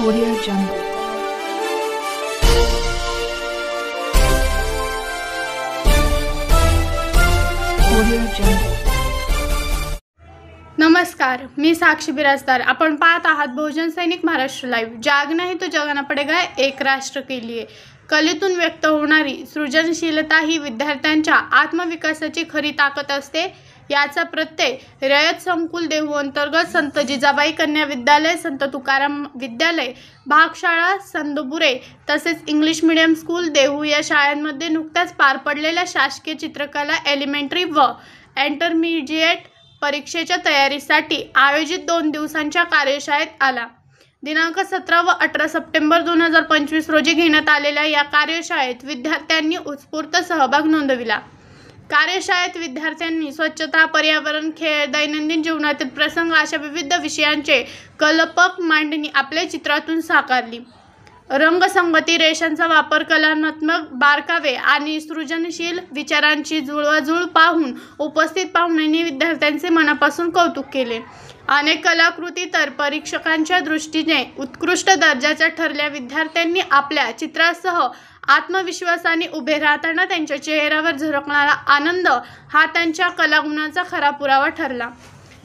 Audio Jungle. Audio Jungle. नमस्कार, मी साक्षी बिराजदार. आपण पाहत आहात बहुजन सैनिक महाराष्ट्र लाईव्ह. जाग नाही तो जगाना पडेगा, एक राष्ट्र के लिए. कलेतून व्यक्त होणारी सृजनशीलता ही विद्यार्थ्यांच्या आत्मविकासाची खरी ताकद असते. याचा प्रत्यय रयत संकुल देहू अंतर्गत संत जिजाबाई कन्या विद्यालय, संत तुकाराम विद्यालय, भागशाळा संदबुरे तसेच इंग्लिश मीडियम स्कूल देहू या शाळांमध्ये नुकत्याच पार पडलेल्या शासकीय चित्रकला एलिमेंटरी व इंटरमिजिएट परीक्षेच्या तयारीसाठी आयोजित 2 दिवसांच्या कार्यशाळेत आला. दिनांक 17 व 18 सप्टेंबर 2025 रोजी घेण्यात आलेल्या या कार्यशाळेत विद्यार्थ्यांनी उत्स्फूर्त सहभाग नोंदविला. कार्यशाळेत विद्यार्थ्यांनी स्वच्छता, पर्यावरण, खेळ, दैनंदिन जीवनातील प्रसंग अशा विविध विषयांचे कल्पक मांडणी आपल्या चित्रातून साकारली. रंगसंगती, रेषांचा वापर, कलात्मक बारकावे आणि सृजनशील विचारांची जुळवाजुळव पाहून उपस्थित पाहुण्यांनी विद्यार्थ्यांचे मनापासून कौतुक केले. अनेक कलाकृती तर परीक्षकांच्या दृष्टीने उत्कृष्ट दर्जाच्या ठरल्या. विद्यार्थ्यांनी आपल्या चित्रासह आत्मविश्वासाने उभे राहताना त्यांच्या चेहऱ्यावर झळकणारा आनंद हा त्यांच्या कलागुणाचा खरा पुरावा ठरला.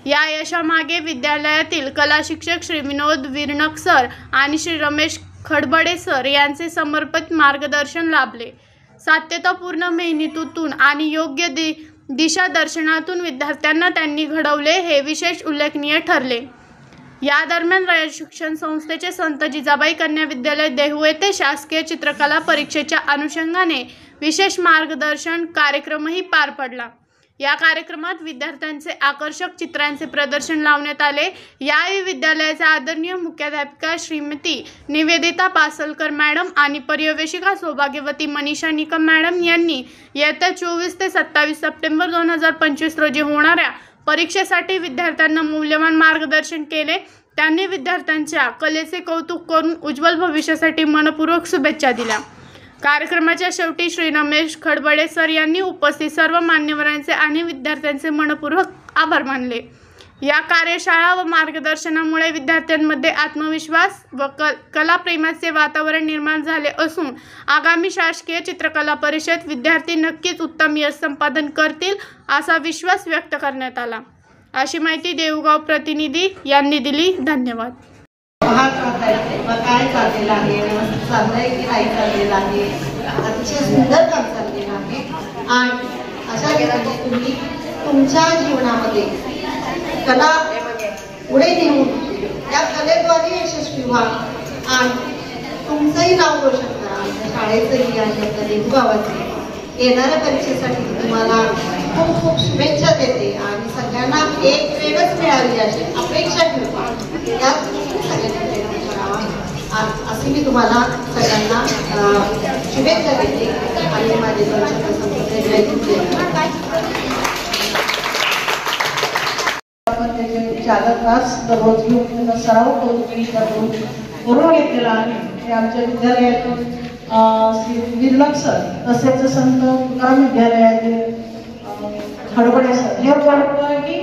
या यशामागे विद्यालयातील कला शिक्षक श्री विनोद विर्णक सर आणि श्री रमेश खडबडे सर यांचे समर्पित मार्गदर्शन लाभले. सातत्यपूर्ण मेहनतीतून आणि योग्य दिशादर्शनातून विद्यार्थ्यांना त्यांनी घडवले हे विशेष उल्लेखनीय ठरले. या दरम्यान रयत शिक्षण संस्थेचे संत जिजाबाई कन्या विद्यालय देहू येथे शासकीय चित्रकला परीक्षेच्या अनुषंगाने विशेष मार्गदर्शन कार्यक्रमही पार पडला. या कार्यक्रमात विद्यार्थ्यांचे आकर्षक चित्रांचे प्रदर्शन लावण्यात आले. यावेळी विद्यालयाच्या आदरणीय मुख्याध्यापिका श्रीमती निवेदिता पासलकर मॅडम आणि पर्यवेक्षिका सौभाग्यवती मनीषा निकम मॅडम यांनी येत्या 24 ते 27 सप्टेंबर 2025 रोजी होणाऱ्या परीक्षेसाठी विद्यार्थ्यांना मूल्यवान मार्गदर्शन केले. त्यांनी विद्यार्थ्यांच्या कलेचे कौतुक करून उज्ज्वल भविष्यासाठी मनपूर्वक शुभेच्छा दिल्या. कार्यक्रमाच्या शेवटी श्री रमेश खडबडे सर यांनी उपस्थित सर्व मान्यवरांचे आणि विद्यार्थ्यांचे मनपूर्वक आभार मानले. या कार्यशाळा व मार्गदर्शनामुळे विद्यार्थ्यांमध्ये आत्मविश्वास व कलाप्रेमाचे वातावरण निर्माण झाले असून आगामी शासकीय चित्रकला परीक्षेत विद्यार्थी नक्कीच उत्तम यश संपादन करतील असा विश्वास व्यक्त करण्यात आला. अशी माहिती देऊगाव प्रतिनिधी यांनी दिली. धन्यवाद. काय चाललेलं आहे, चाललंय की नाही चाललेलं आहे, अतिशय सुंदर काम चाललेलं आहे. आणि अशा प्रकारे तुम्ही तुमच्या जीवनामध्ये कला पुढे नेऊन त्या कलेद्वारे यशस्वी व्हा आणि तुमचंही नाव रोशन करा. आमच्या शाळेचंही आणि आपल्या देहू गावाचे येणाऱ्या परीक्षेसाठी तुम्हाला खूप खूप शुभेच्छा देते आणि सगळ्यांना एक ग्रेडच मिळावी अशी अपेक्षा ठेवते. त्यात सगळ्यांनी प्रयत्न करावा असे मी तुम्हाला सगळ्यांना शुभेच्छा देते आणि माझे आपण त्याचे 4 तास दररोज घेऊन सराव करून घेतलेला आहे. ते आमच्या विद्यालयातून श्री विर्णक सर तसेच संत तुकाराम विद्यालयातील खडबडे सर हे वर्गही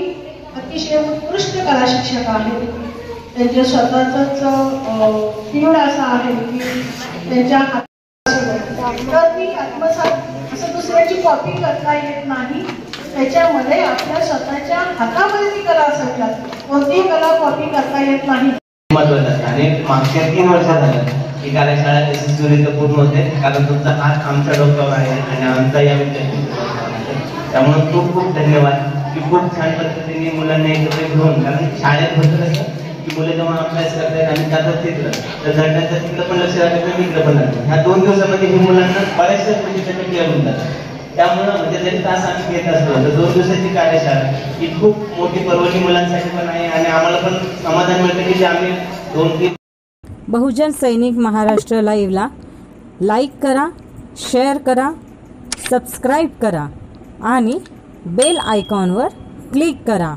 अतिशय उत्कृष्ट कला शिक्षक आहेत. त्यांचे स्वतःच फील्ड असा आहे की त्यांच्या ती आत्मसात असं दुसऱ्याची कॉपी करता येत नाही. त्याच्यामध्ये आपल्या स्वतःच्या हातामध्ये ती कला असावी लागते. कोणतीही कला कॉपी करता येत नाही. आणि मागच्या 3 वर्ष झालं ही कार्यशाळा यशस्वीरित्या पूर्ण होते कारण तुमचा हात आमच्या डोक्यावर आहे आणि आमचा या विद्यार्थी. त्यामुळे खूप खूप धन्यवाद की खूप छान पद्धतीने मुलांना एकत्र घेऊन, कारण शाळेत होतं कसं की मुलं जेव्हा अभ्यास करतात आणि जातात तिथलं तर झडण्याचं तिथलं पण लक्ष राखायचं, इकडं पण लागतं. ह्या 2 दिवसामध्ये ही मुलांना बऱ्याचशा गोष्टी क्लिअर होऊन जातात. त्यामुळं म्हणजे जरी तास आम्ही घेत असतो तर 2 दिवसाची कार्यशाळा ही खूप मोठी पर्वणी मुलांसाठी पण आहे आणि आम्हाला पण समाधान मिळतं की जे आम्ही 2-3 बहुजन सैनिक महाराष्ट्र लाईव्हला लाईक करा, शेअर करा, सबस्क्राईब करा आणि बेल आयकॉनवर क्लिक करा.